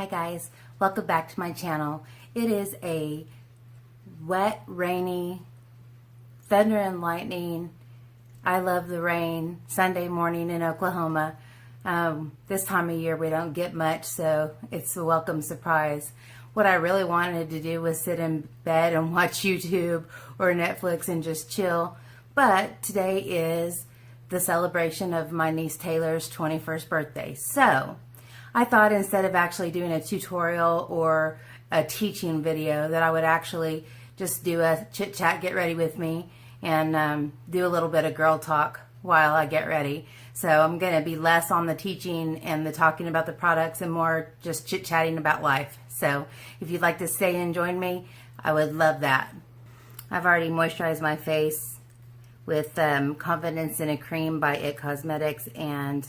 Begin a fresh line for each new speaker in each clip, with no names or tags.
guys, welcome back to my channel. It is a wet, rainy, thunder and lightning, I love the rain, Sunday morning in Oklahoma. This time of year we don't get much, so it's a welcome surprise. What I really wanted to do was sit in bed and watch YouTube or Netflix and just chill, but today is the celebration of my niece Taylor's 21st birthday. So I thought instead of actually doing a tutorial or a teaching video that I would actually just do a chit chat, get ready with me, and do a little bit of girl talk while I get ready. So I'm going to be less on the teaching and the talking about the products and more just chit chatting about life. So if you'd like to stay and join me, I would love that. I've already moisturized my face with Confidence in a Cream by It Cosmetics and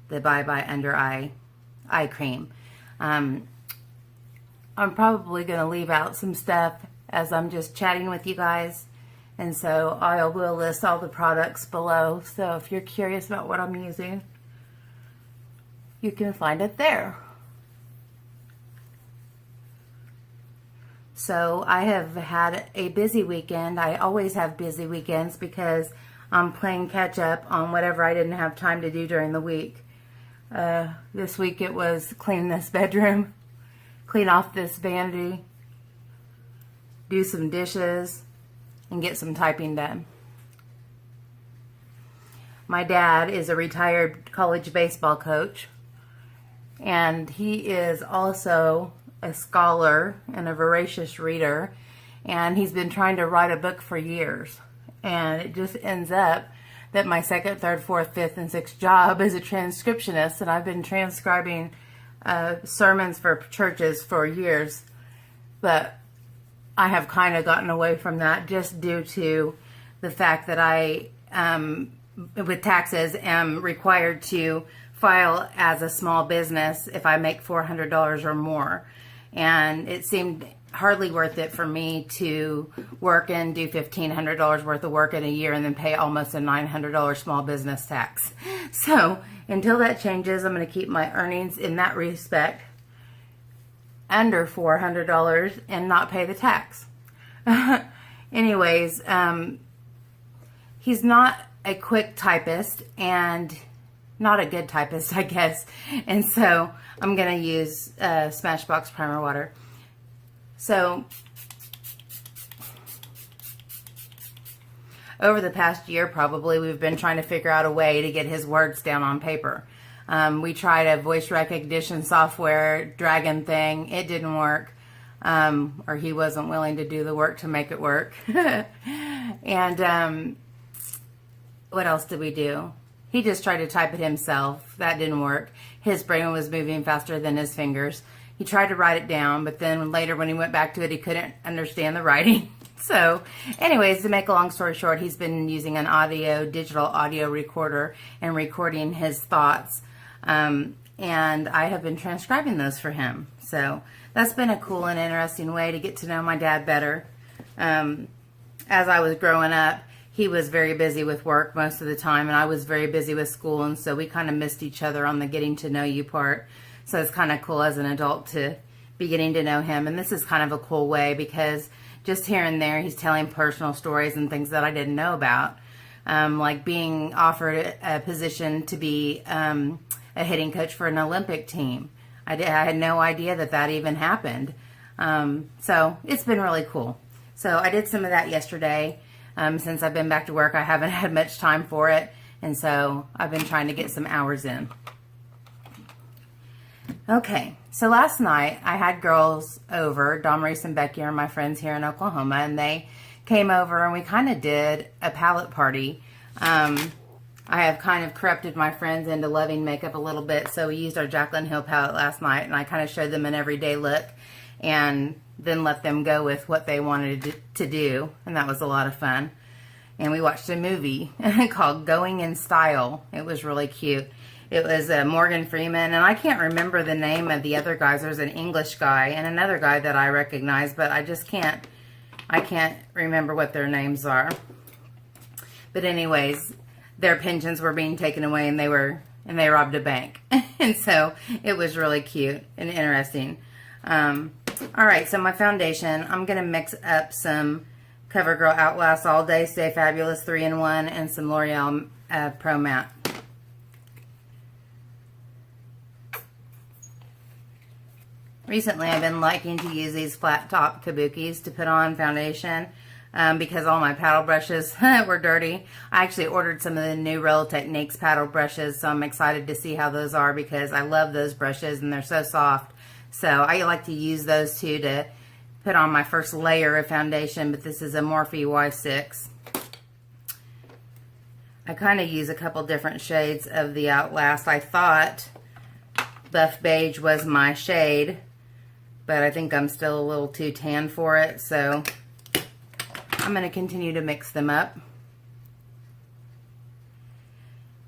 the Bye Bye Under Eye Cream. I'm probably going to leave out some stuff as I'm just chatting with you guys, and so I will list all the products below, so if you're curious about what I'm using, you can find it there. So I have had a busy weekend. I always have busy weekends because I'm playing catch up on whatever I didn't have time to do during the week. This week it was clean this bedroom, clean off this vanity, do some dishes, and get some typing done. My dad is a retired college baseball coach, and he is also a scholar and a voracious reader, and he's been trying to write a book for years, and it just ends up that my second, third, fourth, fifth, and sixth job is a transcriptionist, and I've been transcribing sermons for churches for years, but I have kind of gotten away from that just due to the fact that I, with taxes, am required to file as a small business if I make $400 or more, and it seemed hardly worth it for me to work and do $1,500 worth of work in a year and then pay almost a $900 small business tax. So until that changes, I'm going to keep my earnings in that respect under $400 and not pay the tax. Anyways, he's not a quick typist and not a good typist, I guess. And so I'm going to use Smashbox Primer Water. So over the past year, probably, we've been trying to figure out a way to get his words down on paper. We tried a voice recognition software dragon thing. It didn't work, or he wasn't willing to do the work to make it work. And what else did we do? He just tried to type it himself. That didn't work. His brain was moving faster than his fingers. He tried to write it down, but then later when he went back to it, he couldn't understand the writing. So anyways, to make a long story short, he's been using an digital audio recorder and recording his thoughts. And I have been transcribing those for him. So that's been a cool and interesting way to get to know my dad better. As I was growing up, he was very busy with work most of the time, and I was very busy with school, and so we kind of missed each other on the getting to know you part. So it's kind of cool as an adult to be getting to know him, and this is kind of a cool way because just here and there he's telling personal stories and things that I didn't know about, like being offered a position to be a hitting coach for an Olympic team. I had no idea that that even happened. So it's been really cool. So I did some of that yesterday. Since I've been back to work, I haven't had much time for it, and so I've been trying to get some hours in. Okay, so last night I had girls over. Dom, Reese, and Becky are my friends here in Oklahoma, and they came over and we kind of did a palette party. I have kind of corrupted my friends into loving makeup a little bit, so we used our Jaclyn Hill palette last night, and I kind of showed them an everyday look and then let them go with what they wanted to do, and that was a lot of fun. And we watched a movie called Going in Style. It was really cute. It was Morgan Freeman, and I can't remember the name of the other guys. There's an English guy and another guy that I recognize, but I can't remember what their names are. But anyways, their pensions were being taken away, and they were and they robbed a bank. And so it was really cute and interesting. All right, so my foundation, I'm going to mix up some CoverGirl Outlast All Day Stay Fabulous 3-in-1 and some L'Oreal Pro Matte. Recently, I've been liking to use these flat top kabukis to put on foundation because all my paddle brushes were dirty. I actually ordered some of the new Real Techniques paddle brushes, so I'm excited to see how those are because I love those brushes and they're so soft. So I like to use those two to put on my first layer of foundation, but this is a Morphe Y6. I kind of use a couple different shades of the Outlast. I thought Buff Beige was my shade, but I think I'm still a little too tan for it, so I'm going to continue to mix them up.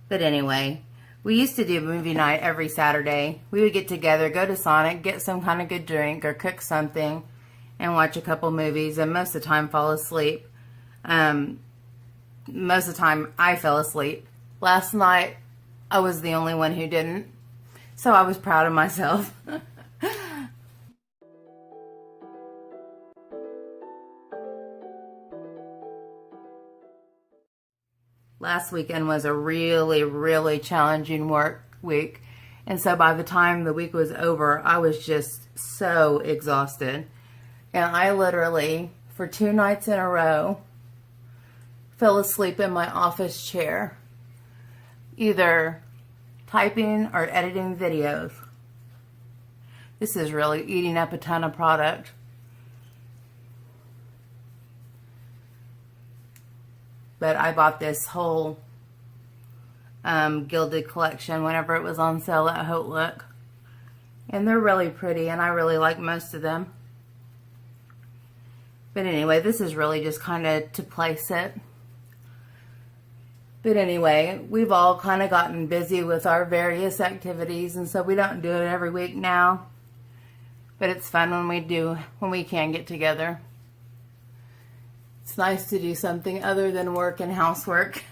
But anyway, we used to do movie night every Saturday. We would get together, go to Sonic, get some kind of good drink or cook something, and watch a couple movies, and most of the time fall asleep. Most of the time I fell asleep. Last night I was the only one who didn't, so I was proud of myself. Last weekend was a really challenging work week. And so by the time the week was over, I was just so exhausted. And I literally, for 2 nights in a row, fell asleep in my office chair, either typing or editing videos. This is really eating up a ton of product. But I bought this whole gilded collection whenever it was on sale at Haute Look. And they're really pretty, and I really like most of them. But anyway, this is really just kind of to place it. But anyway, we've all kind of gotten busy with our various activities, and so we don't do it every week now. But it's fun when we can get together. It's nice to do something other than work and housework,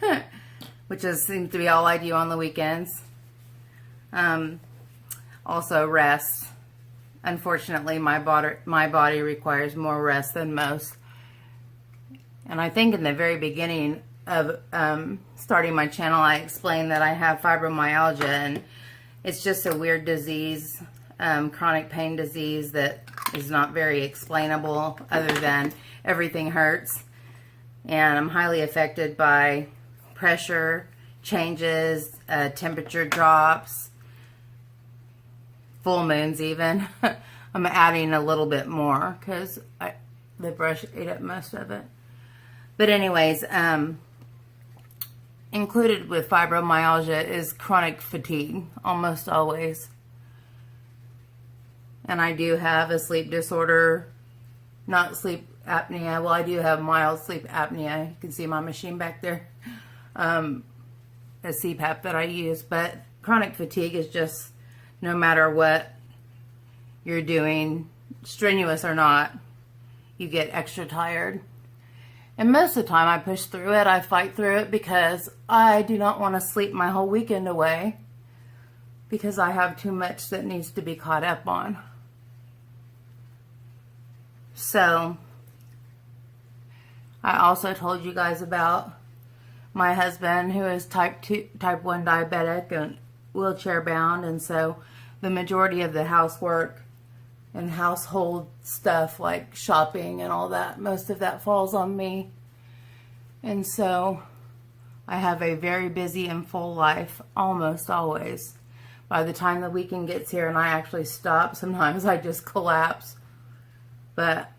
which seems to be all I do on the weekends. Also rest. Unfortunately, my body requires more rest than most. And I think in the very beginning of starting my channel, I explained that I have fibromyalgia, and it's just a weird disease, chronic pain disease that is not very explainable other than everything hurts. And I'm highly affected by pressure changes, temperature drops, full moons even. I'm adding a little bit more because the brush ate up most of it. But anyways, included with fibromyalgia is chronic fatigue, almost always. And I do have a sleep disorder, not sleep apnea. Well, I do have mild sleep apnea. You can see my machine back there. A CPAP that I use. But chronic fatigue is just no matter what you're doing, strenuous or not, you get extra tired. And most of the time I push through it. I fight through it because I do not want to sleep my whole weekend away because I have too much that needs to be caught up on. So, I also told you guys about my husband who is type 1 diabetic and wheelchair bound, and so the majority of the housework and household stuff like shopping and all that, most of that falls on me. And so I have a very busy and full life almost always. By the time the weekend gets here and I actually stop, sometimes I just collapse. But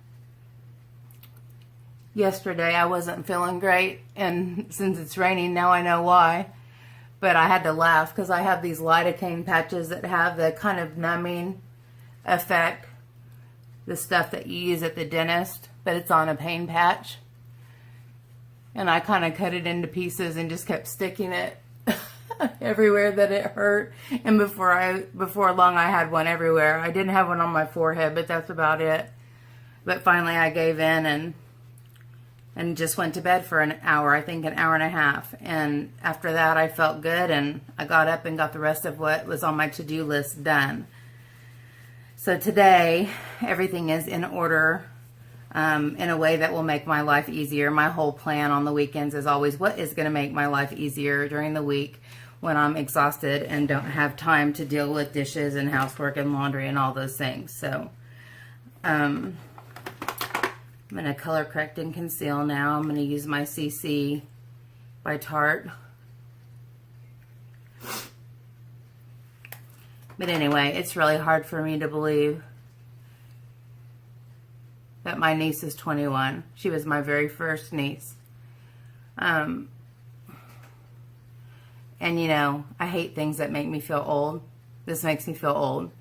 yesterday I wasn't feeling great, and since it's raining now I know why. But I had to laugh because I have these lidocaine patches that have the kind of numbing effect, the stuff that you use at the dentist, but it's on a pain patch. And I kind of cut it into pieces and just kept sticking it everywhere that it hurt. And before long I had one everywhere. I didn't have one on my forehead, but that's about it. But finally I gave in and and just went to bed for an hour, I think an hour and a half. And after that, I felt good, and I got up and got the rest of what was on my to-do list done. So today, everything is in order in a way that will make my life easier. My whole plan on the weekends is always what is going to make my life easier during the week when I'm exhausted and don't have time to deal with dishes and housework and laundry and all those things. So I'm going to color correct and conceal now. I'm going to use my CC by Tarte. But anyway, it's really hard for me to believe that my niece is 21. She was my very first niece. And you know, I hate things that make me feel old. This makes me feel old.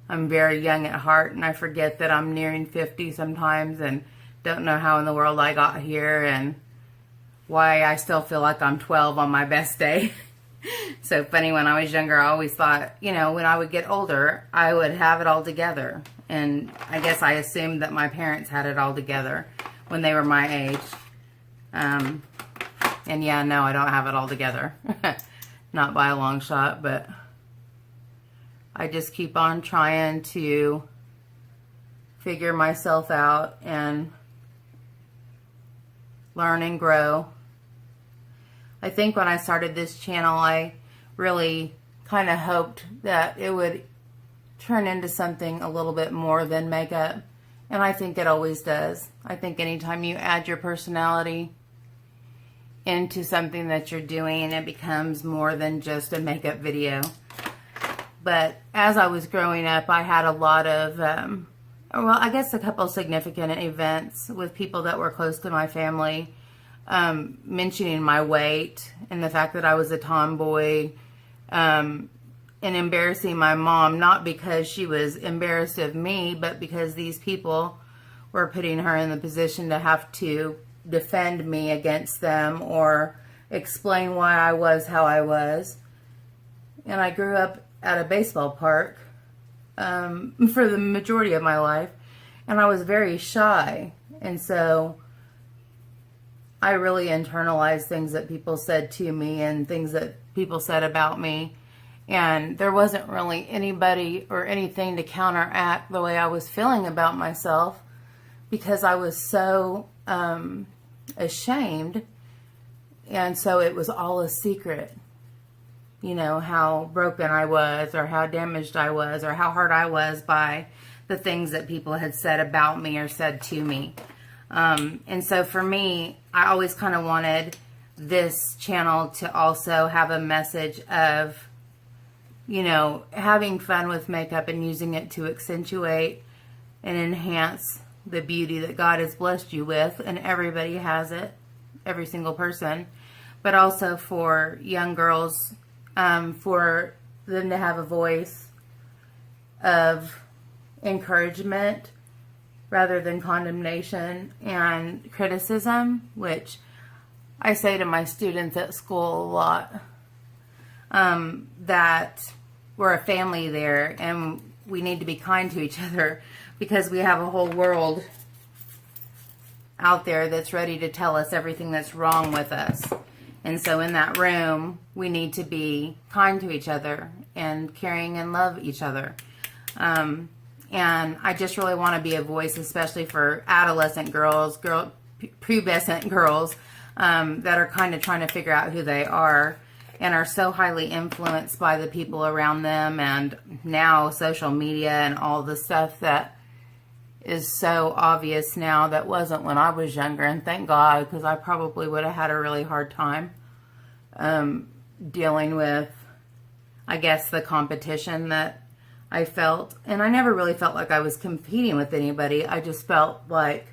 I'm very young at heart, and I forget that I'm nearing 50 sometimes and don't know how in the world I got here and why I still feel like I'm 12 on my best day. So funny, when I was younger, I always thought, you know, when I would get older, I would have it all together. And I guess I assumed that my parents had it all together when they were my age. And yeah, no, I don't have it all together. Not by a long shot, but I just keep on trying to figure myself out and learn and grow. I think when I started this channel, I really kind of hoped that it would turn into something a little bit more than makeup. And I think it always does. I think anytime you add your personality into something that you're doing, it becomes more than just a makeup video. But as I was growing up, I had a lot of, well, I guess a couple significant events with people that were close to my family, mentioning my weight and the fact that I was a tomboy, and embarrassing my mom, not because she was embarrassed of me, but because these people were putting her in the position to have to defend me against them or explain why I was how I was. And I grew up at a baseball park for the majority of my life, and I was very shy, and so I really internalized things that people said to me and things that people said about me, and there wasn't really anybody or anything to counteract the way I was feeling about myself, because I was so ashamed, and so it was all a secret. You know, how broken I was, or how damaged I was, or how hurt I was by the things that people had said about me or said to me. And so for me, I always kind of wanted this channel to also have a message of, you know, having fun with makeup and using it to accentuate and enhance the beauty that God has blessed you with. And everybody has it, every single person. But also for young girls, for them to have a voice of encouragement rather than condemnation and criticism, which I say to my students at school a lot, that we're a family there and we need to be kind to each other, because we have a whole world out there that's ready to tell us everything that's wrong with us. And so in that room, we need to be kind to each other and caring and love each other. And I just really want to be a voice, especially for adolescent girls, pubescent girls that are kind of trying to figure out who they are and are so highly influenced by the people around them, and now social media and all the stuff that is so obvious now that wasn't when I was younger. And thank God, because I probably would have had a really hard time dealing with, I guess, the competition that I felt. And I never really felt like I was competing with anybody. I just felt like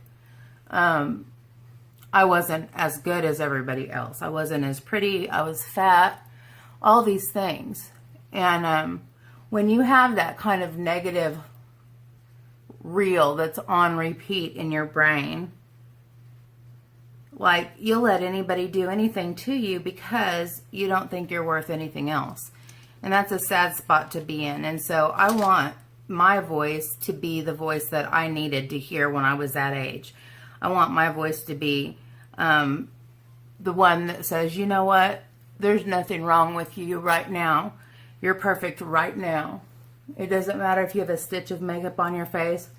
I wasn't as good as everybody else. I wasn't as pretty. I was fat. All these things. And when you have that kind of negative reel that's on repeat in your brain, like, you'll let anybody do anything to you because you don't think you're worth anything else. And that's a sad spot to be in. And so I want my voice to be the voice that I needed to hear when I was that age. I want my voice to be The one that says, you know what, there's nothing wrong with you right now. You're perfect right now. It doesn't matter if you have a stitch of makeup on your face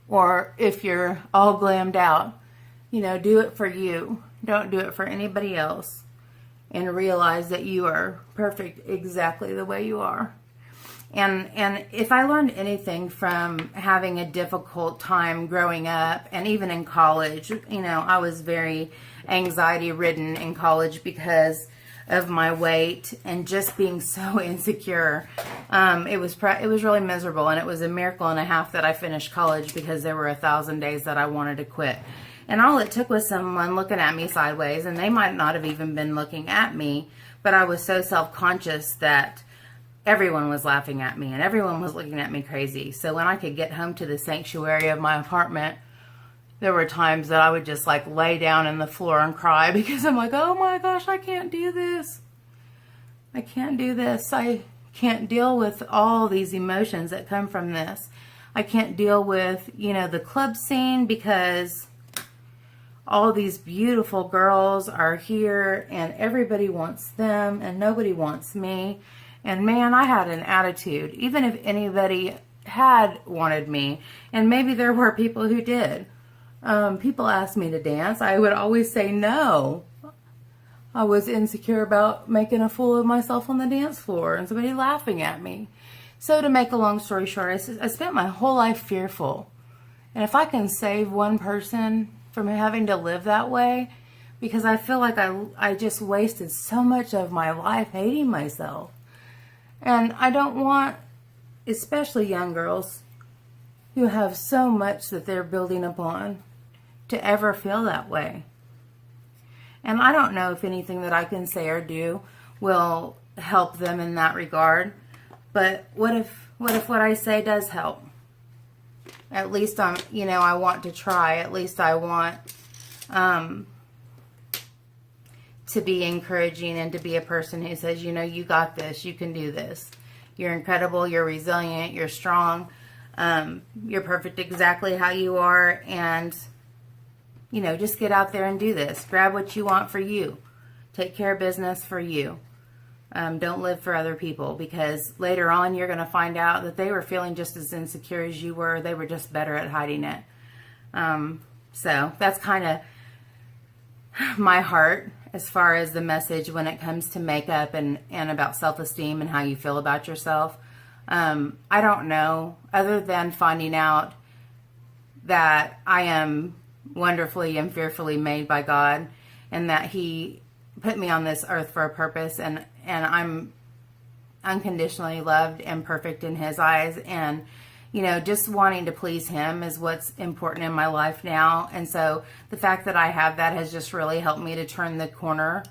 or if you're all glammed out. You know, do it for you. Don't do it for anybody else. And realize that you are perfect exactly the way you are. And if I learned anything from having a difficult time growing up and even in college, you know, I was very anxiety ridden in college because of my weight and just being so insecure. It was really miserable, and it was a miracle and a half that I finished college because there were 1,000 days that I wanted to quit. And all it took was someone looking at me sideways, and they might not have even been looking at me, but I was so self-conscious that everyone was laughing at me and everyone was looking at me crazy. So when I could get home to the sanctuary of my apartment, there were times that I would just like lay down on the floor and cry because I'm like, oh my gosh, I can't do this. I can't do this. I can't deal with all these emotions that come from this. I can't deal with, you know, the club scene because all these beautiful girls are here and everybody wants them and nobody wants me. And man, I had an attitude, even if anybody had wanted me, and maybe there were people who did. People asked me to dance. I would always say no. I was insecure about making a fool of myself on the dance floor and somebody laughing at me. So to make a long story short, I spent my whole life fearful. And if I can save one person from having to live that way, because I feel like I just wasted so much of my life hating myself. And I don't want, especially young girls who have so much that they're building upon, to ever feel that way. And I don't know if anything that I can say or do will help them in that regard. But what if what I say does help? At least I want to try. At least I want to be encouraging and to be a person who says, you got this, you can do this. You're incredible, you're resilient, you're strong, you're perfect exactly how you are, and, just get out there and do this. Grab what you want for you. Take care of business for you. Don't live for other people, because later on you're going to find out that they were feeling just as insecure as you were. They were just better at hiding it. So that's kind of my heart as far as the message when it comes to makeup and about self-esteem and how you feel about yourself. I don't know, other than finding out that I am wonderfully and fearfully made by God, and that He put me on this earth for a purpose, and I'm unconditionally loved and perfect in His eyes, and just wanting to please Him is what's important in my life now. And so the fact that I have that has just really helped me to turn the corner,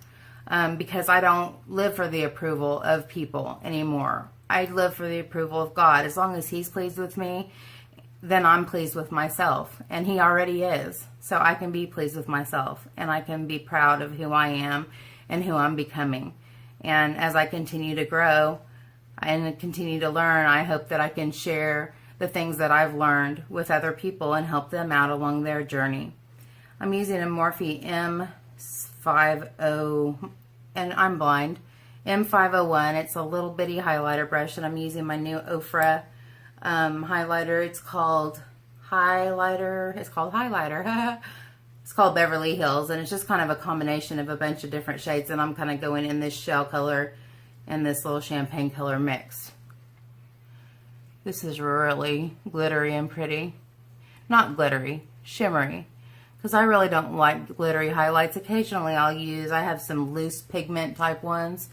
because I don't live for the approval of people anymore. I live for the approval of God. As long as He's pleased with me, then I'm pleased with myself, and He already is. So I can be pleased with myself, and I can be proud of who I am and who I'm becoming. And as I continue to grow and continue to learn, I hope that I can share the things that I've learned with other people and help them out along their journey. I'm using a Morphe M50, and I'm blind, M501. It's a little bitty highlighter brush, and I'm using my new Ofra highlighter. It's called Highlighter. It's called Highlighter. It's called Beverly Hills, and it's just kind of a combination of a bunch of different shades, and I'm kind of going in this shell color and this little champagne color mix. This is really glittery and pretty. Not glittery, shimmery. Because I really don't like glittery highlights. Occasionally I have some loose pigment type ones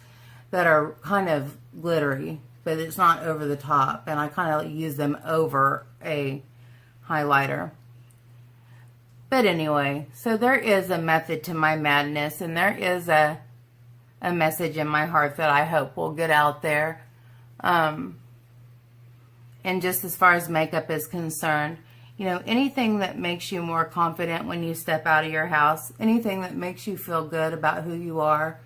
that are kind of glittery, but it's not over the top. And I kind of use them over a highlighter. But anyway, so there is a method to my madness, and there is a message in my heart that I hope will get out there. And just as far as makeup is concerned, anything that makes you more confident when you step out of your house, anything that makes you feel good about who you are,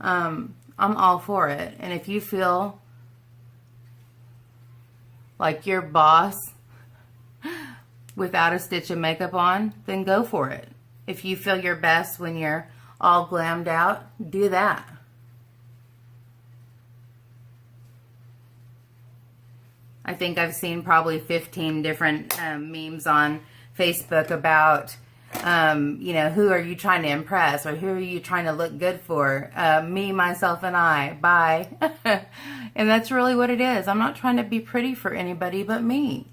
I'm all for it. And if you feel like your boss without a stitch of makeup on, then go for it. If you feel your best when you're all glammed out, do that. I think I've seen probably 15 different memes on Facebook about, you know, who are you trying to impress, or who are you trying to look good for? Me, myself, and I. Bye. And that's really what it is. I'm not trying to be pretty for anybody but me.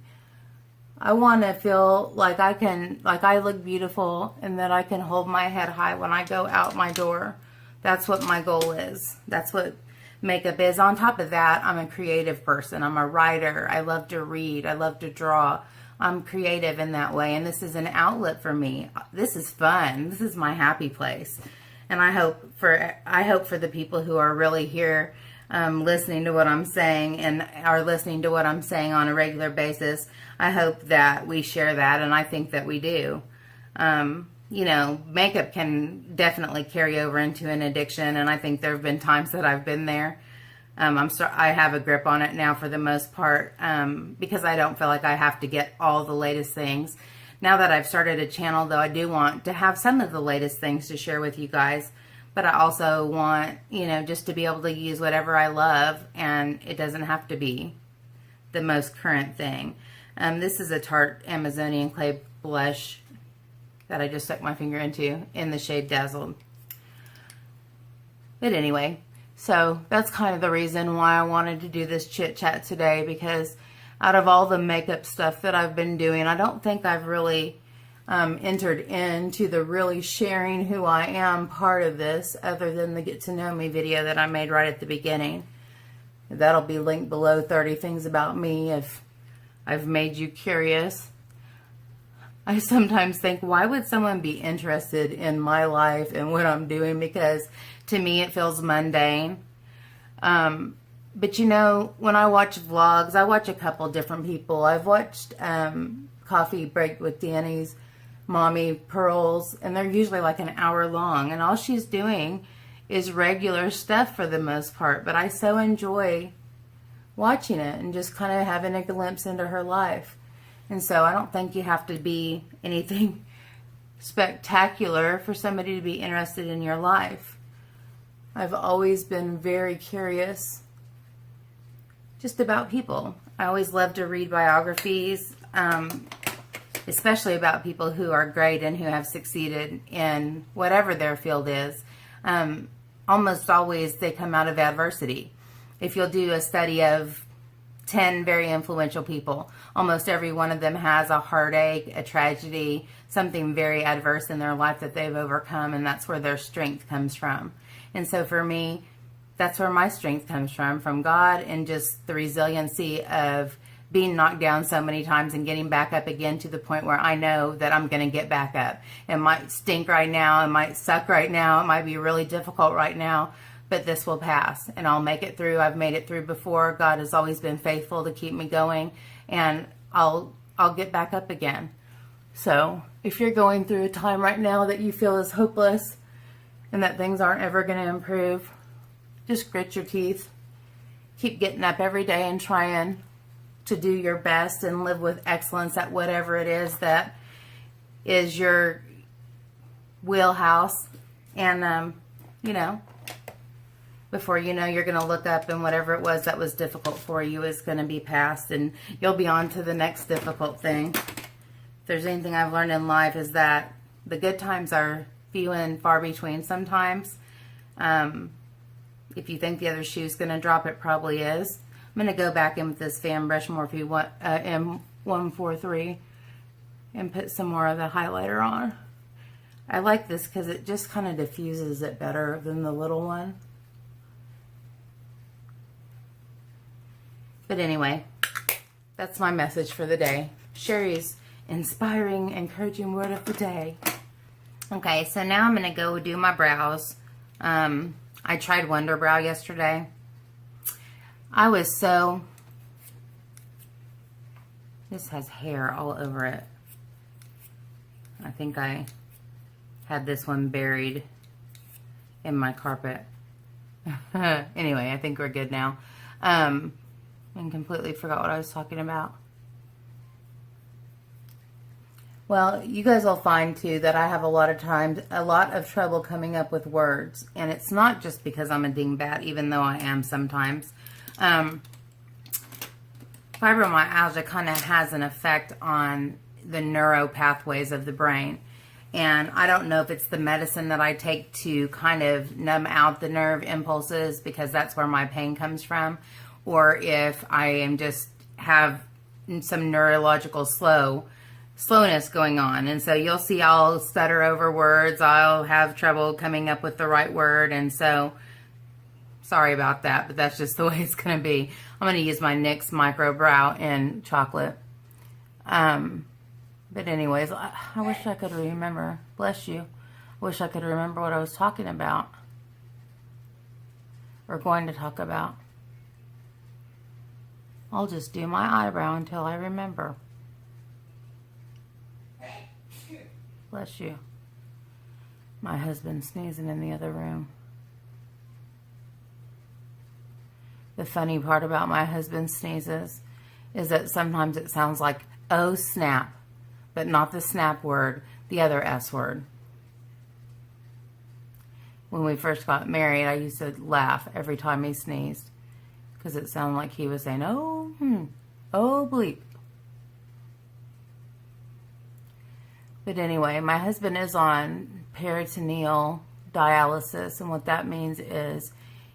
I want to feel like I look beautiful, and that I can hold my head high when I go out my door. That's what my goal is. That's what makeup is. On top of that, I'm a creative person. I'm a writer. I love to read. I love to draw. I'm creative in that way, and this is an outlet for me. This is fun. This is my happy place, and I hope for the people who are really here, listening to what I'm saying and are listening to what I'm saying on a regular basis. I hope that we share that, and I think that we do. You know, makeup can definitely carry over into an addiction, and I think there have been times that I've been there. I have a grip on it now for the most part, because I don't feel like I have to get all the latest things. Now that I've started a channel, though, I do want to have some of the latest things to share with you guys, but I also want, you know, just to be able to use whatever I love, and it doesn't have to be the most current thing. This is a Tarte Amazonian Clay blush that I just stuck my finger into in the shade Dazzled. But anyway, so that's kind of the reason why I wanted to do this chit chat today, because out of all the makeup stuff that I've been doing, I don't think I've really entered into the really sharing who I am part of this, other than the get to know me video that I made right at the beginning. That'll be linked below, 30 things about me, if I've made you curious. I sometimes think, why would someone be interested in my life and what I'm doing? Because to me, it feels mundane. But you know, when I watch vlogs, I watch a couple different people. I've watched Coffee Break with Danny's Mommy Pearls, and they're usually like an hour long, and all she's doing is regular stuff for the most part. But I so enjoy watching it and just kind of having a glimpse into her life. And so I don't think you have to be anything spectacular for somebody to be interested in your life. I've always been very curious just about people. I always love to read biographies, especially about people who are great and who have succeeded in whatever their field is. Almost always they come out of adversity. If you'll do a study of 10 very influential people, almost every one of them has a heartache, a tragedy, something very adverse in their life that they've overcome, and that's where their strength comes from. And so for me, that's where my strength comes from God, and just the resiliency of being knocked down so many times and getting back up again to the point where I know that I'm going to get back up. It might stink right now, it might suck right now, it might be really difficult right now, but this will pass, and I'll make it through. I've made it through before. God has always been faithful to keep me going, and I'll get back up again. So if you're going through a time right now that you feel is hopeless and that things aren't ever going to improve, just grit your teeth. Keep getting up every day and trying to do your best and live with excellence at whatever it is that is your wheelhouse. And, you know, before you know, you're going to look up, and whatever it was that was difficult for you is going to be past, and you'll be on to the next difficult thing. If there's anything I've learned in life, is that the good times are few and far between sometimes. If you think the other shoe's going to drop, it probably is. I'm going to go back in with this fan brush Morphe M143 and put some more of the highlighter on. I like this because it just kind of diffuses it better than the little one. But anyway, that's my message for the day. Sherri's inspiring, encouraging word of the day. Okay, so now I'm going to go do my brows. I tried Wonder Brow yesterday. I was so... This has hair all over it. I think I had this one buried in my carpet. Anyway, I think we're good now. And completely forgot what I was talking about. Well, you guys will find too that I have a lot of trouble coming up with words. And it's not just because I'm a dingbat, even though I am sometimes. Fibromyalgia kind of has an effect on the neuro pathways of the brain. And I don't know if it's the medicine that I take to kind of numb out the nerve impulses because that's where my pain comes from, or if I am just have some neurological slowness going on. And so you'll see I'll stutter over words. I'll have trouble coming up with the right word. And so sorry about that, but that's just the way it's going to be. I'm going to use my NYX Micro Brow in chocolate. But anyways, I wish I could remember. Bless you. I wish I could remember what I was talking about. Or going to talk about. I'll just do my eyebrow until I remember. Bless you. My husband's sneezing in the other room. The funny part about my husband's sneezes is that sometimes it sounds like, oh snap, but not the snap word, the other S word. When we first got married, I used to laugh every time he sneezed because it sounded like he was saying, oh, oh bleep. But anyway, my husband is on peritoneal dialysis, and what that means is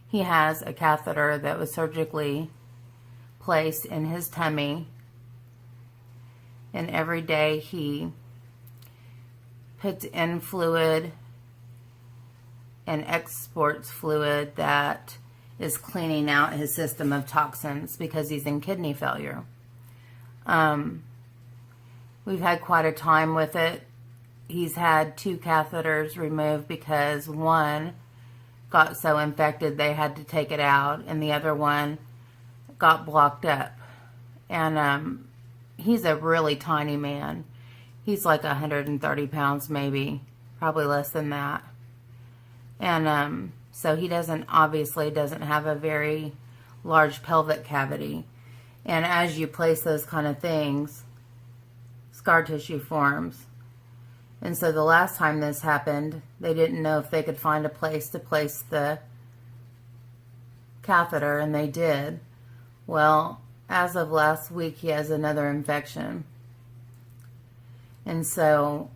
he has a catheter that was surgically placed in his tummy, and every day he puts in fluid and exports fluid that is cleaning out his system of toxins because he's in kidney failure. We've had quite a time with it. He's had 2 catheters removed because one got so infected they had to take it out, and the other one got blocked up. And he's a really tiny man. He's like 130 pounds maybe, probably less than that. And so he obviously doesn't have a very large pelvic cavity. And as you place those kind of things, scar tissue forms. And so the last time this happened, they didn't know if they could find a place to place the catheter, and they did. Well, as of last week, he has another infection. And so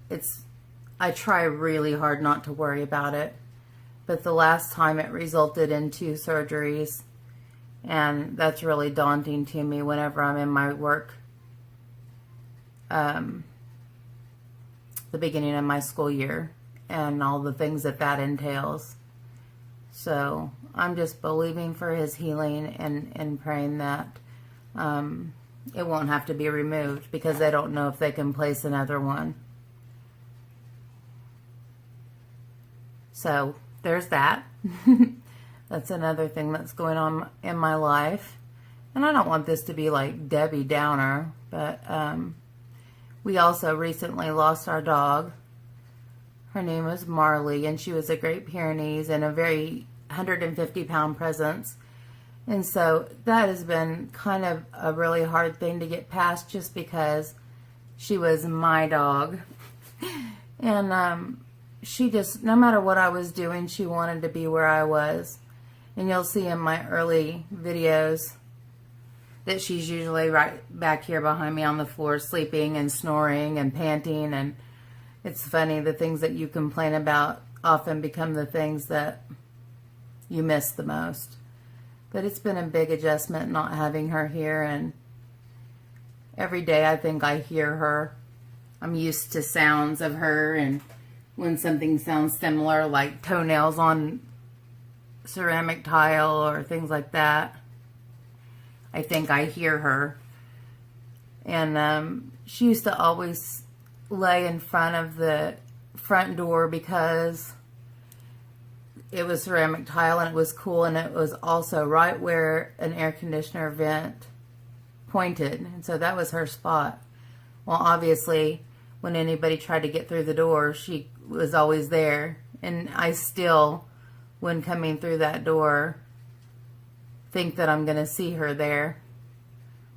I try really hard not to worry about it. But the last time it resulted in 2 surgeries, and that's really daunting to me whenever I'm in my work. The beginning of my school year and all the things that entails. So I'm just believing for his healing and praying that it won't have to be removed because they don't know if they can place another one. So there's that. That's another thing that's going on in my life. And I don't want this to be like Debbie Downer, but we also recently lost our dog. Her name was Marley, and she was a Great Pyrenees and a very 150-pound presence. And so that has been kind of a really hard thing to get past just because she was my dog. And she just, no matter what I was doing, she wanted to be where I was. And you'll see in my early videos that she's usually right back here behind me on the floor sleeping and snoring and panting. And it's funny, the things that you complain about often become the things that you miss the most. But it's been a big adjustment not having her here, and every day I think I hear her. I'm used to sounds of her, and when something sounds similar, like toenails on ceramic tile or things like that, I think I hear her. And she used to always lay in front of the front door because it was ceramic tile and it was cool, and it was also right where an air conditioner vent pointed, and so that was her spot. Well, obviously, when anybody tried to get through the door, she was always there, and I still, when coming through that door, think that I'm going to see her there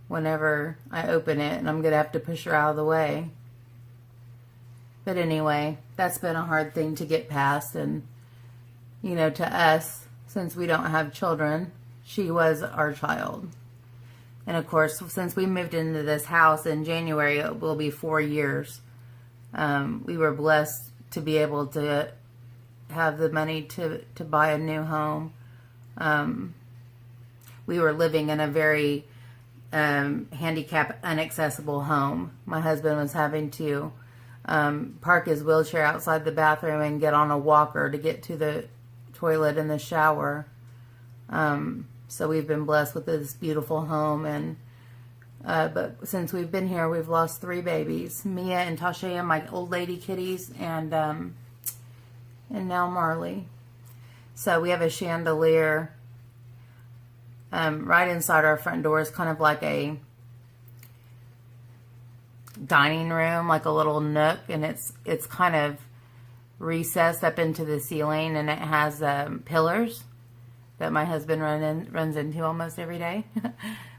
whenever I open it, and I'm going to have to push her out of the way. But anyway, that's been a hard thing to get past. And, you know, to us, since we don't have children, she was our child. And of course, since we moved into this house in January, it will be 4 years. We were blessed to be able to have the money to buy a new home. We were living in a very handicapped, inaccessible home. My husband was having to park his wheelchair outside the bathroom and get on a walker to get to the toilet and the shower. So we've been blessed with this beautiful home, and but since we've been here, we've lost 3 babies: Mia and Tasha, my old lady kitties, and now Marley. So we have a chandelier right inside our front door. Is kind of like a dining room, like a little nook, and it's kind of recessed up into the ceiling, and it has pillars that my husband runs into almost every day.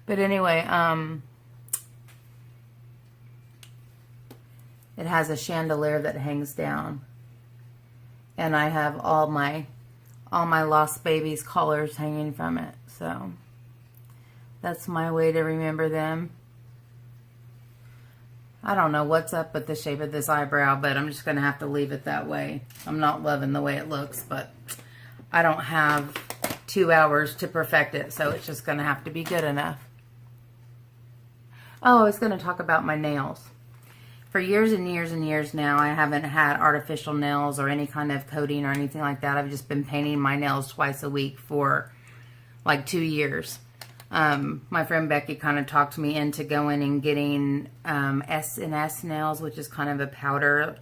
But anyway, it has a chandelier that hangs down, and I have all my lost babies' collars hanging from it. So that's my way to remember them. I don't know what's up with the shape of this eyebrow, but I'm just going to have to leave it that way. I'm not loving the way it looks, but I don't have 2 hours to perfect it, so it's just going to have to be good enough. Oh, I was going to talk about my nails. For years and years and years now, I haven't had artificial nails or any kind of coating or anything like that. I've just been painting my nails twice a week for like 2 years. My friend Becky kind of talked me into going and getting S&S nails, which is kind of a powder.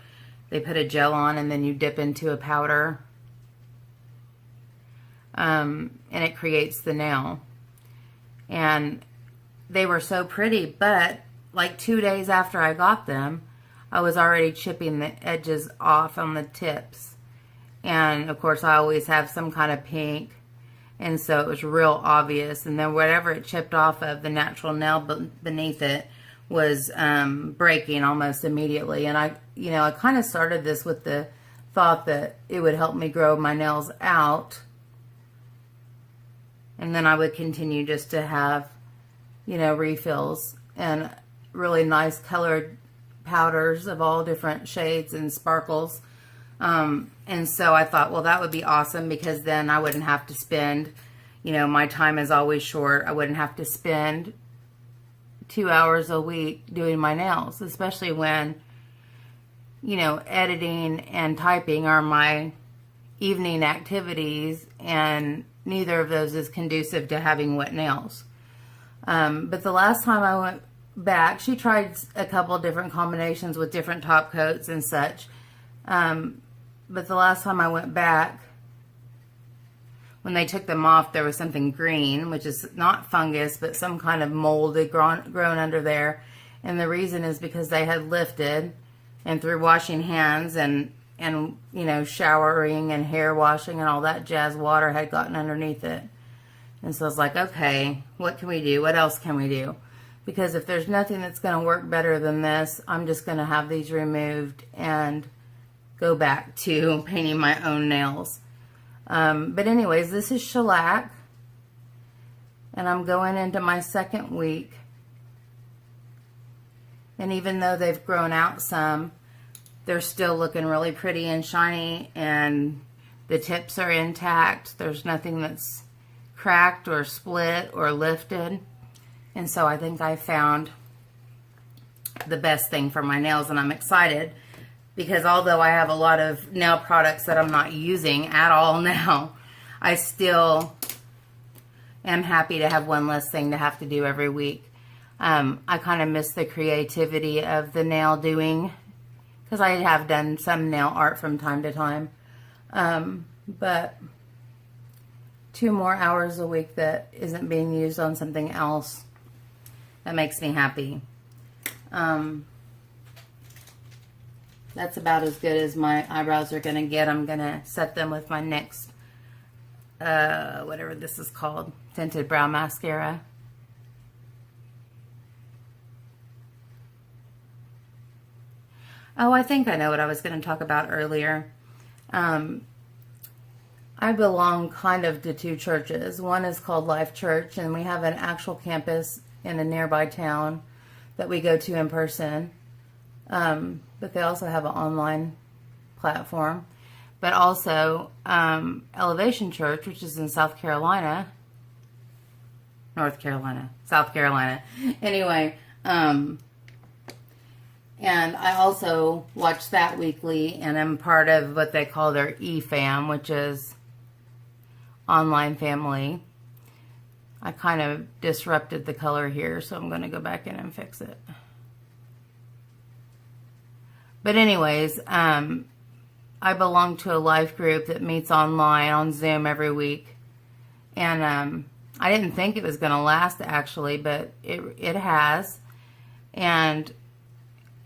They put a gel on and then you dip into a powder. And it creates the nail. And they were so pretty, but like 2 days after I got them, I was already chipping the edges off on the tips. And of course I always have some kind of pink, and so it was real obvious. And then whatever it chipped off of, the natural nail beneath it was breaking almost immediately. And I kind of started this with the thought that it would help me grow my nails out, and then I would continue just to have, refills and really nice colored powders of all different shades and sparkles. And so I thought, well, that would be awesome, because then I wouldn't have to spend, my time is always short. I wouldn't have to spend 2 hours a week doing my nails, especially when, editing and typing are my evening activities, and neither of those is conducive to having wet nails. But the last time I went back, she tried a couple different combinations with different top coats and such. But the last time I went back, when they took them off, there was something green, which is not fungus, but some kind of mold had grown under there. And the reason is because they had lifted, and through washing hands and showering and hair washing and all that jazz, water had gotten underneath it. And so I was like, okay, what can we do? What else can we do? Because if there's nothing that's going to work better than this, I'm just going to have these removed and go back to painting my own nails. But anyways, this is shellac, and I'm going into my 2nd week. And even though they've grown out some, they're still looking really pretty and shiny, and the tips are intact. There's nothing that's cracked or split or lifted. And so I think I found the best thing for my nails, and I'm excited, because although I have a lot of nail products that I'm not using at all now, I still am happy to have one less thing to have to do every week. I kind of miss the creativity of the nail doing, because I have done some nail art from time to time. But 2 more hours a week that isn't being used on something else, that makes me happy. That's about as good as my eyebrows are going to get. I'm going to set them with my next, whatever this is called, tinted brow mascara. Oh, I think I know what I was going to talk about earlier. I belong kind of to two churches. One is called Life Church, and we have an actual campus in a nearby town that we go to in person. But they also have an online platform. But also Elevation Church, which is in South Carolina. South Carolina. Anyway, and I also watch that weekly, and I'm part of what they call their E-Fam, which is online family. I kind of disrupted the color here, so I'm going to go back in and fix it. But anyways, I belong to a life group that meets online on Zoom every week. And I didn't think it was going to last, actually, but it has. And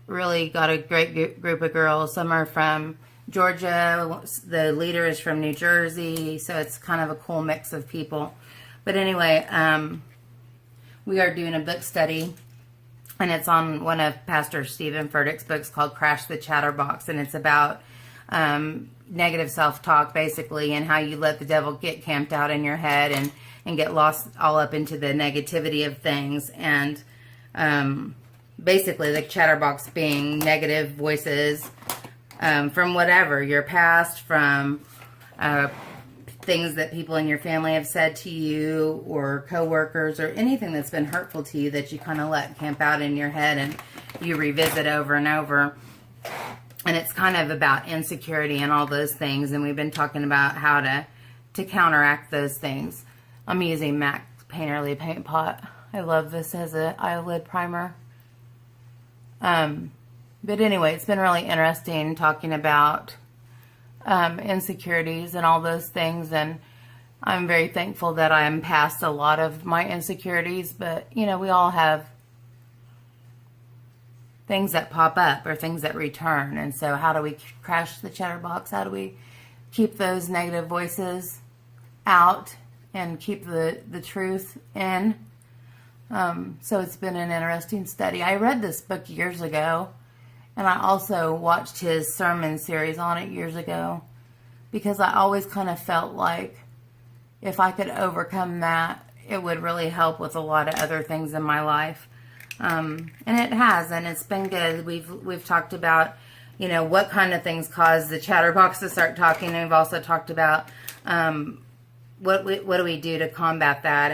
really got a great group of girls. Some are from Georgia. The leader is from New Jersey. So it's kind of a cool mix of people. But anyway, we are doing a book study. And it's on one of Pastor Stephen Furtick's books called Crash the Chatterbox. And it's about negative self-talk, basically, and how you let the devil get camped out in your head and get lost all up into the negativity of things. And basically the chatterbox being negative voices from whatever, your past, from things that people in your family have said to you, or coworkers, or anything that's been hurtful to you that you kind of let camp out in your head and you revisit over and over. And it's kind of about insecurity and all those things. And we've been talking about how to counteract those things. I'm using MAC Painterly Paint Pot. I love this as an eyelid primer. But anyway, it's been really interesting talking about insecurities and all those things. And I'm very thankful that I'm past a lot of my insecurities. But, you know, we all have things that pop up or things that return. And so how do we crash the chatterbox? How do we keep those negative voices out and keep the truth in? So it's been an interesting study. I read this book years ago, and I also watched his sermon series on it years ago, because I always kind of felt like if I could overcome that, it would really help with a lot of other things in my life. And it has, and it's been good. We've talked about, you know, what kind of things cause the chatterbox to start talking. And we've also talked about what do we do to combat that.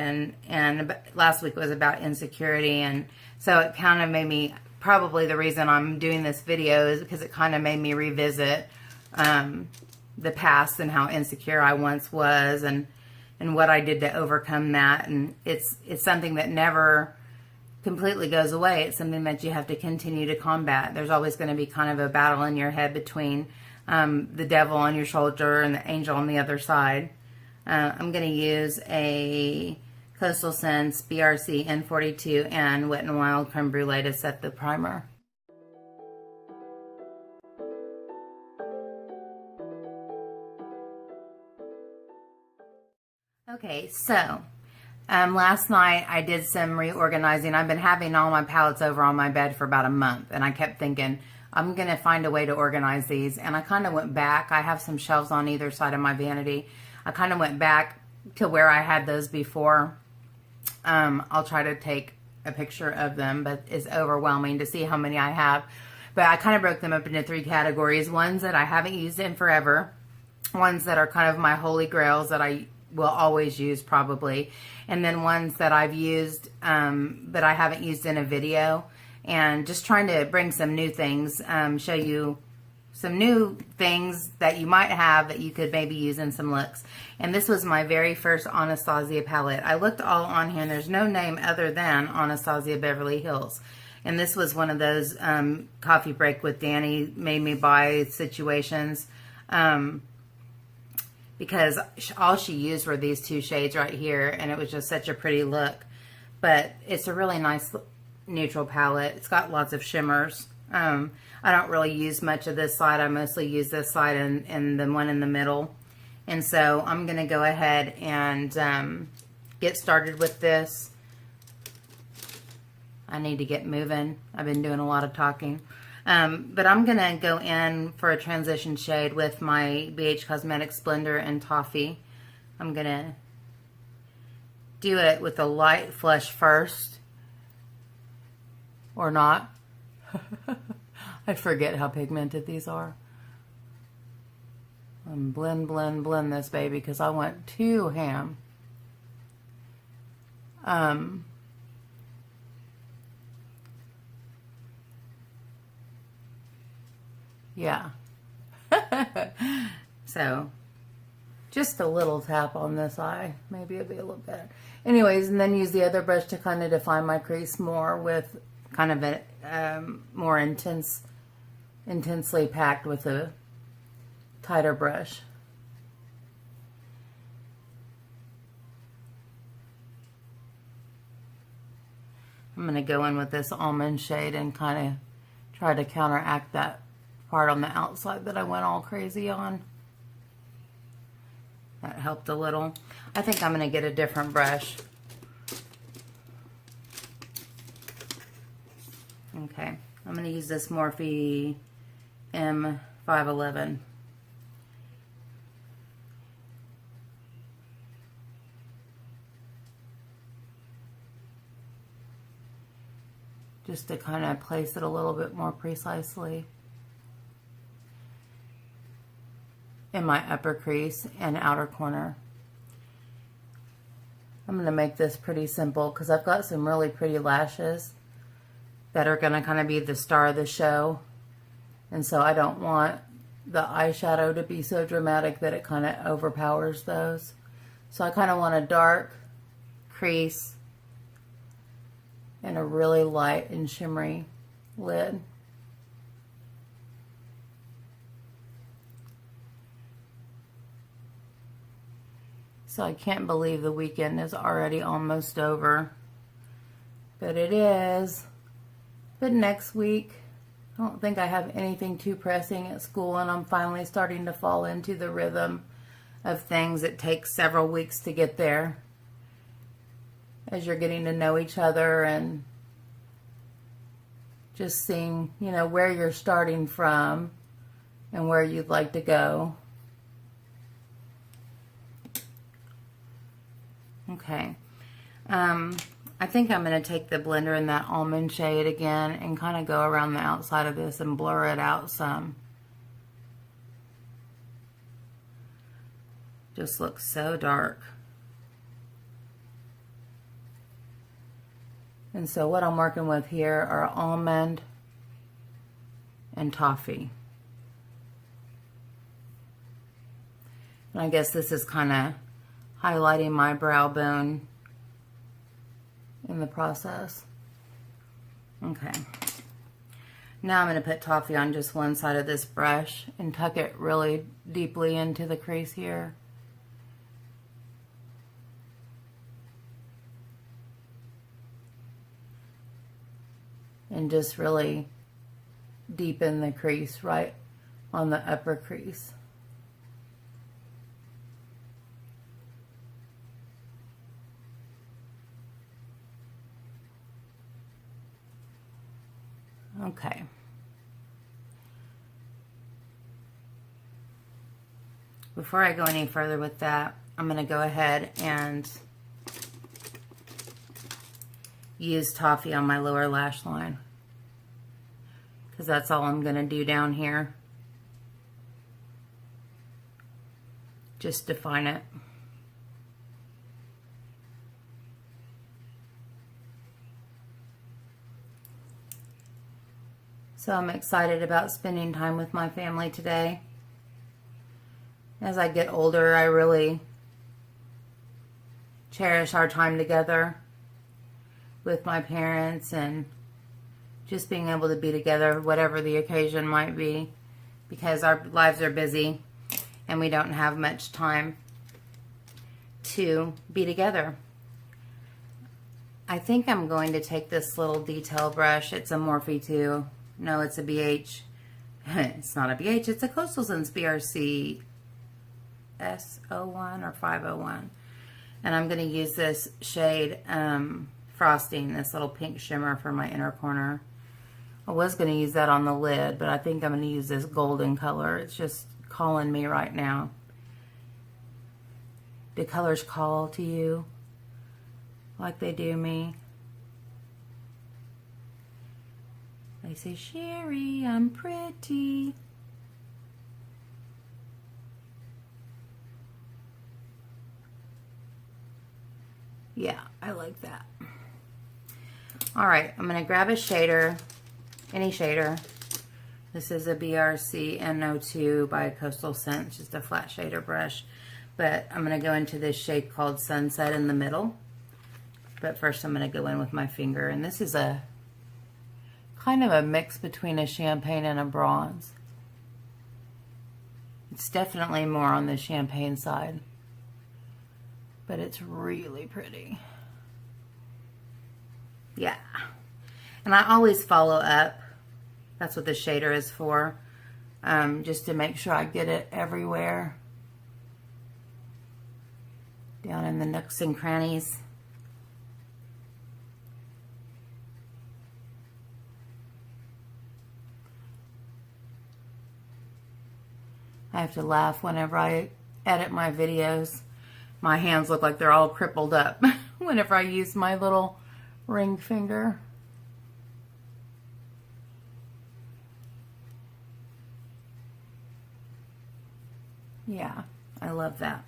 And last week was about insecurity, and so it kind of made me, probably the reason I'm doing this video is because it kind of made me revisit the past and how insecure I once was, and what I did to overcome that. And it's something that never completely goes away. It's something that you have to continue to combat. There's always going to be kind of a battle in your head between the devil on your shoulder and the angel on the other side. I'm going to use a Coastal Scents BRC N42 and Wet n Wild Creme Brulee to set the primer. Okay, so last night I did some reorganizing. I've been having all my palettes over on my bed for about a month, and I kept thinking, I'm going to find a way to organize these. And I kind of went back. I have some shelves on either side of my vanity. I kind of went back to where I had those before. I'll try to take a picture of them, but it's overwhelming to see how many I have. But I kind of broke them up into 3 categories. Ones that I haven't used in forever. Ones that are kind of my holy grails that I will always use probably. And then ones that I've used, but I haven't used in a video. And just trying to bring some new things, show you some new things that you might have that you could maybe use in some looks. And this was my very first Anastasia palette. I looked all on here, and there's no name other than Anastasia Beverly Hills. And this was one of those coffee break with Danny made me buy situations, because all she used were these 2 shades right here, and it was just such a pretty look. But it's a really nice neutral palette. It's got lots of shimmers. I don't really use much of this side. I mostly use this side and the one in the middle. And so I'm going to go ahead and get started with this. I need to get moving. I've been doing a lot of talking. But I'm going to go in for a transition shade with my BH Cosmetics Blender and Toffee. I'm going to do it with a light flush first. Or not. I forget how pigmented these are. And blend, blend, blend this baby because I went too ham. Yeah. So, just a little tap on this eye. Maybe it'll be a little better. Anyways, and then use the other brush to kind of define my crease more with kind of a more intensely packed with a tighter brush. I'm going to go in with this almond shade and kind of try to counteract that part on the outside that I went all crazy on. That helped a little. I think I'm going to get a different brush. Okay, I'm going to use this Morphe M511. Just to kind of place it a little bit more precisely in my upper crease and outer corner. I'm going to make this pretty simple because I've got some really pretty lashes that are going to kind of be the star of the show. And so I don't want the eyeshadow to be so dramatic that it kind of overpowers those. So I kind of want a dark crease and a really light and shimmery lid. So I can't believe the weekend is already almost over. But it is. But next week, I don't think I have anything too pressing at school, and I'm finally starting to fall into the rhythm of things. It takes several weeks to get there as you're getting to know each other and just seeing, you know, where you're starting from and where you'd like to go. Okay. I think I'm going to take the blender in that almond shade again and kind of go around the outside of this and blur it out some. Just looks so dark. And so what I'm working with here are almond and toffee. And I guess this is kind of highlighting my brow bone in the process. Okay. Now I'm going to put toffee on just one side of this brush and tuck it really deeply into the crease here. And just really deepen the crease right on the upper crease. Okay. Before I go any further with that, I'm going to go ahead and use toffee on my lower lash line, because that's all I'm going to do down here. Just define it. So I'm excited about spending time with my family today. As I get older, I really cherish our time together with my parents and just being able to be together, whatever the occasion might be, because our lives are busy and we don't have much time to be together. I think I'm going to take this little detail brush. It's a Morphe too. No, it's a BH. It's not a BH, it's a Coastal Scents BRC S01 or 501. And I'm going to use this shade Frosting, this little pink shimmer for my inner corner. I was going to use that on the lid, but I think I'm going to use this golden color. It's just calling me right now. Do colors call to you like they do me? They say, Sherri, I'm pretty. Yeah, I like that. All right, I'm going to grab a shader, any shader. This is a BRC N02 by Coastal Scents, just a flat shader brush. But I'm going to go into this shade called Sunset in the middle. But first I'm going to go in with my finger. And this is a kind of a mix between a champagne and a bronze. It's definitely more on the champagne side. But it's really pretty. Yeah. And I always follow up. That's what the shader is for. Just to make sure I get it everywhere. Down in the nooks and crannies. I have to laugh whenever I edit my videos. My hands look like they're all crippled up whenever I use my little ring finger. Yeah, I love that.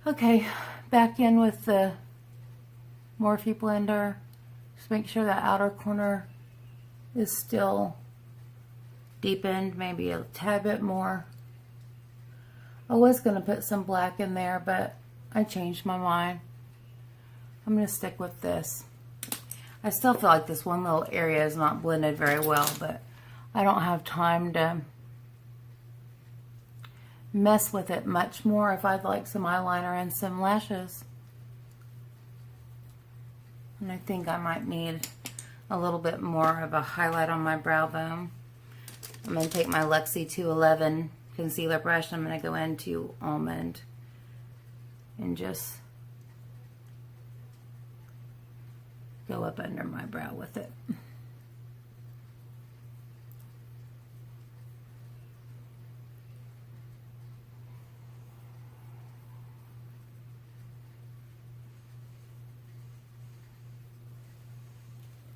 Okay, back in with the Morphe blender. Just make sure that outer corner is still deepened, maybe a tad bit more. I was going to put some black in there, but I changed my mind. I'm going to stick with this. I still feel like this one little area is not blended very well, but I don't have time to mess with it much more if I'd like some eyeliner and some lashes. And I think I might need a little bit more of a highlight on my brow bone. I'm going to take my Luxie 211 concealer brush. I'm going to go into Almond and just go up under my brow with it.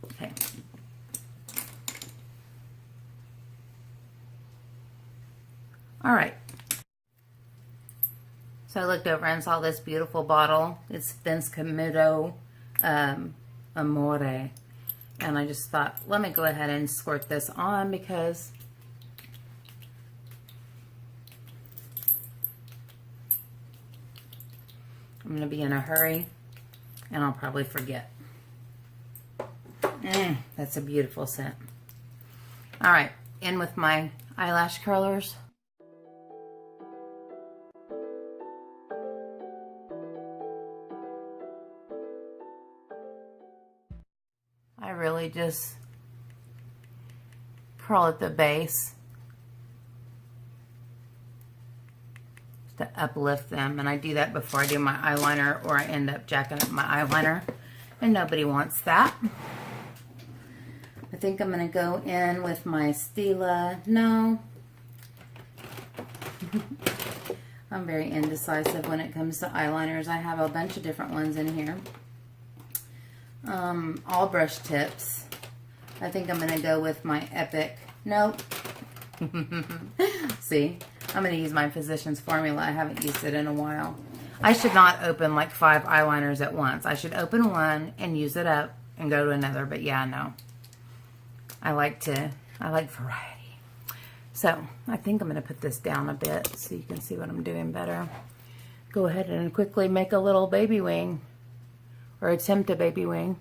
Okay. All right. So I looked over and saw this beautiful bottle. It's Vince Camuto Amore. And I just thought, let me go ahead and squirt this on because I'm going to be in a hurry and I'll probably forget. That's a beautiful scent. All right, in with my eyelash curlers. I really just curl at the base to uplift them, and I do that before I do my eyeliner or I end up jacking up my eyeliner, and nobody wants that. I think I'm going to go in with my Stila. No. I'm very indecisive when it comes to eyeliners. I have a bunch of different ones in here. All brush tips. I think I'm going to go with my Epic. Nope. See? I'm going to use my Physicians Formula. I haven't used it in a while. I should not open like 5 eyeliners at once. I should open one and use it up and go to another. But yeah, no. I like variety. So I think I'm going to put this down a bit so you can see what I'm doing better. Go ahead and quickly make a little baby wing, or attempt a baby wing.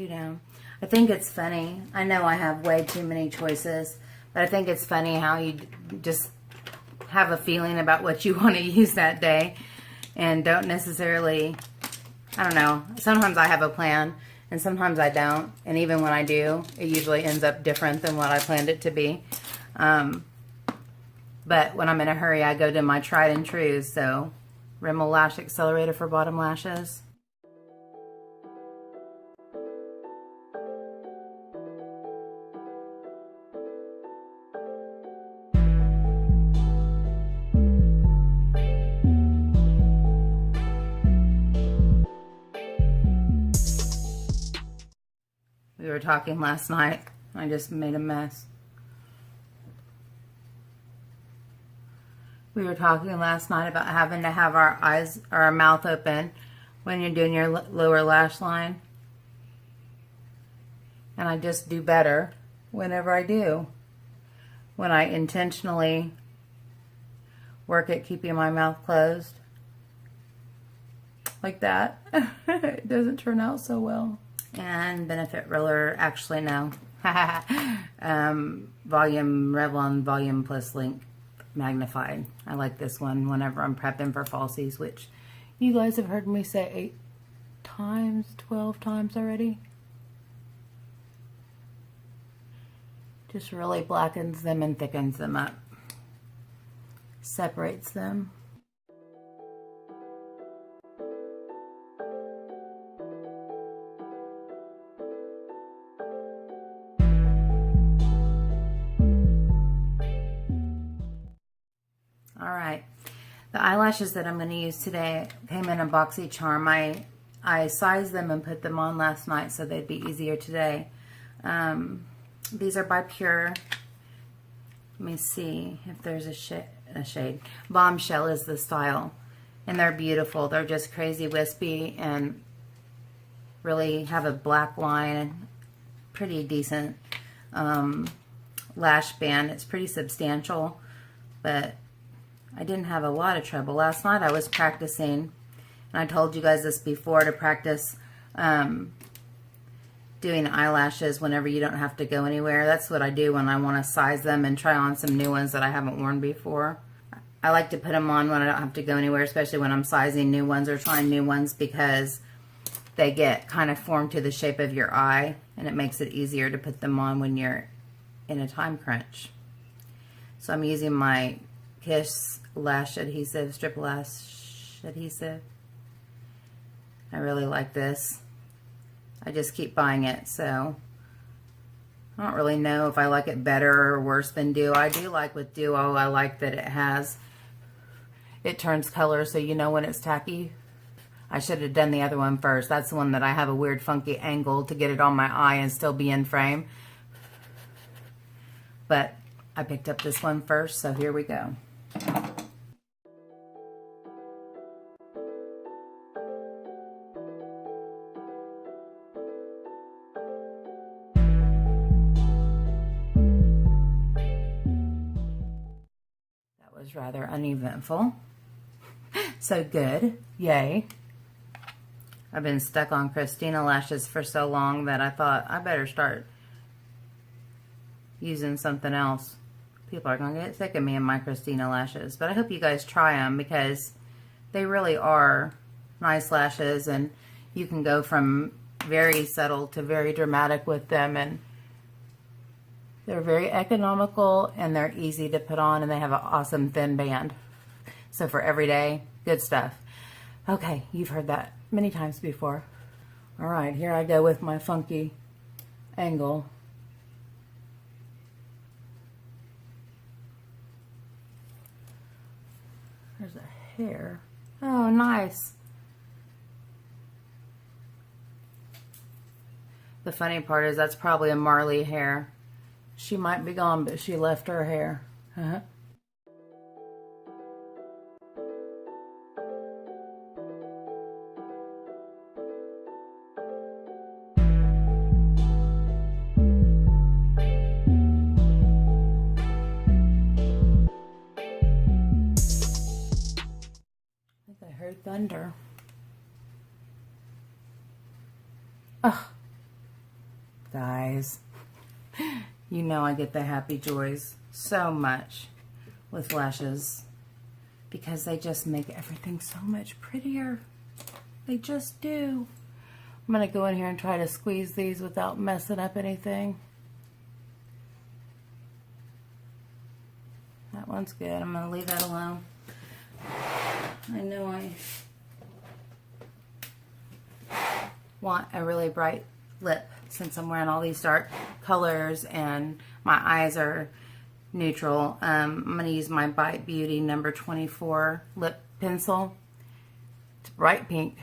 2 down. I think it's funny. I know I have way too many choices, but I think it's funny how you just have a feeling about what you want to use that day and don't necessarily, I don't know. Sometimes I have a plan and sometimes I don't. And even when I do, it usually ends up different than what I planned it to be. But when I'm in a hurry, I go to my tried and true. So Rimmel Lash Accelerator for bottom lashes. We were talking last night. I just made a mess. We were talking last night about having to have our eyes or our mouth open when you're doing your lower lash line. And I just do better whenever I do. When I intentionally work at keeping my mouth closed. Like that. It doesn't turn out so well. And Benefit Roller, actually no. Volume, Revlon Volume Plus Link Magnified. I like this one whenever I'm prepping for falsies, which you guys have heard me say 8 times, 12 times already. Just really blackens them and thickens them up. Separates them. Alright, the eyelashes that I'm going to use today came in a boxy charm. I sized them and put them on last night so they'd be easier today. These are by Pure. Let me see if there's a shade. Bombshell is the style. And they're beautiful. They're just crazy wispy and really have a black line and pretty decent lash band. It's pretty substantial, but I didn't have a lot of trouble. Last night I was practicing, and I told you guys this before, to practice doing eyelashes whenever you don't have to go anywhere. That's what I do when I want to size them and try on some new ones that I haven't worn before. I like to put them on when I don't have to go anywhere, especially when I'm sizing new ones or trying new ones, because they get kind of formed to the shape of your eye, and it makes it easier to put them on when you're in a time crunch. So I'm using my Kiss Lash Adhesive, Strip Lash Adhesive. I really like this. I just keep buying it, so I don't really know if I like it better or worse than Duo. I do like with Duo, I like that it turns color so you know when it's tacky. I should have done the other one first. That's the one that I have a weird funky angle to get it on my eye and still be in frame. But I picked up this one first, so here we go. That was rather uneventful. So good. Yay. I've been stuck on Christina lashes for so long that I thought I better start using something else. People are going to get sick of me and my Christina lashes. But I hope you guys try them, because they really are nice lashes, and you can go from very subtle to very dramatic with them, and they're very economical and they're easy to put on, and they have an awesome thin band. So for every day, good stuff. Okay, you've heard that many times before. All right, here I go with my funky angle. There's a hair. Oh, nice. The funny part is that's probably a Marley hair. She might be gone, but she left her hair. I heard thunder. Oh, joys. You know I get the happy joys so much with lashes because they just make everything so much prettier. They just do. I'm going to go in here and try to squeeze these without messing up anything. That one's good. I'm going to leave that alone. I know I want a really bright lip since I'm wearing all these dark colors and my eyes are neutral. I'm going to use my Bite Beauty number 24 lip pencil. It's bright pink.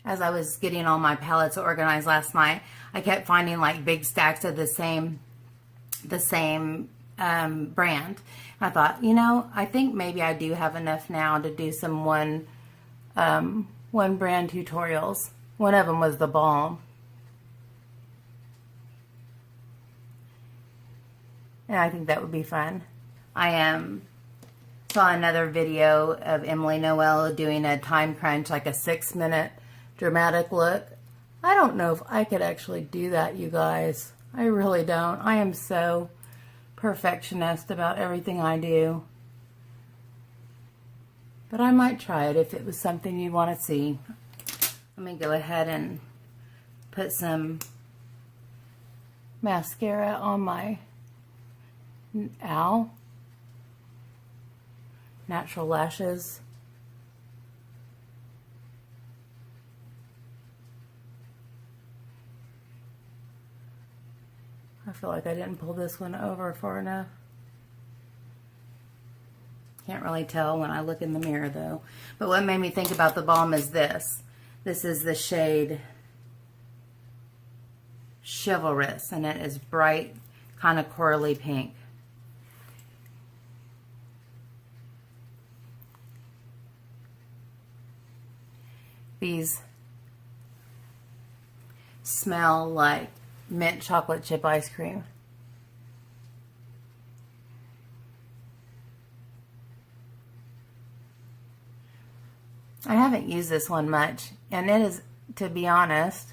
As I was getting all my palettes organized last night, I kept finding like big stacks of the same brand. I thought, you know, I think maybe I do have enough now to do some one brand tutorials. One of them was the balm. And I think that would be fun. I saw another video of Emily Noel doing a time crunch, like a 6-minute dramatic look. I don't know if I could actually do that, you guys. I really don't. I am so perfectionist about everything I do. But I might try it if it was something you want to see. Let me go ahead and put some mascara on my natural lashes. I feel like I didn't pull this one over far enough. Can't really tell when I look in the mirror though. But what made me think about the balm is this. This is the shade Chivalrous, and it is bright, kind of corally pink. These smell like mint chocolate chip ice cream. I haven't used this one much, and it is, to be honest,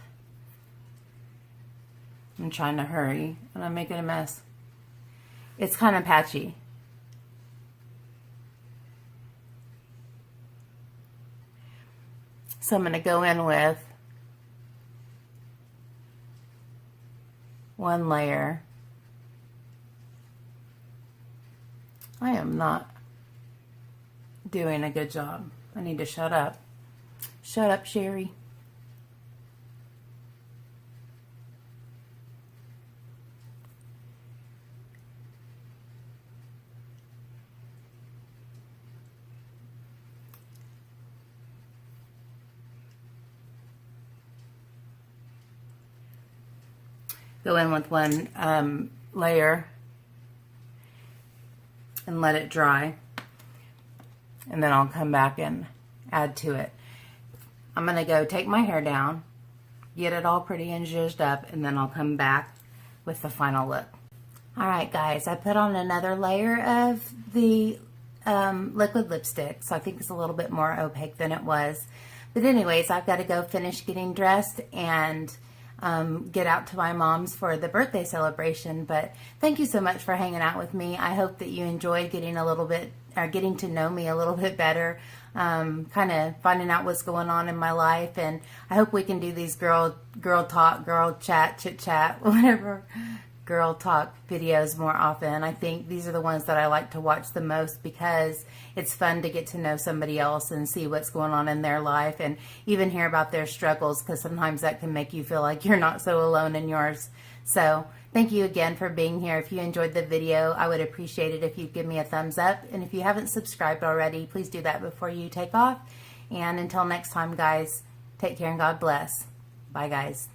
I'm trying to hurry and I'm making a mess. It's kind of patchy. So I'm going to go in with one layer. I am not doing a good job. I need to shut up. Shut up, Sherri. Go in with one layer and let it dry, and then I'll come back and add to it. I'm gonna go take my hair down, get it all pretty and zhuzhed up, and then I'll come back with the final look. Alright guys, I put on another layer of the liquid lipstick, so I think it's a little bit more opaque than it was. But anyways, I've got to go finish getting dressed and get out to my mom's for the birthday celebration. But thank you so much for hanging out with me. I hope that you enjoyed getting to know me a little bit better, kind of finding out what's going on in my life. And I hope we can do these girl talk, girl chat, chit chat, whatever, girl talk videos more often. I think these are the ones that I like to watch the most because it's fun to get to know somebody else and see what's going on in their life and even hear about their struggles, because sometimes that can make you feel like you're not so alone in yours. So thank you again for being here. If you enjoyed the video, I would appreciate it if you'd give me a thumbs up. And if you haven't subscribed already, please do that before you take off. And until next time, guys, take care and God bless. Bye, guys.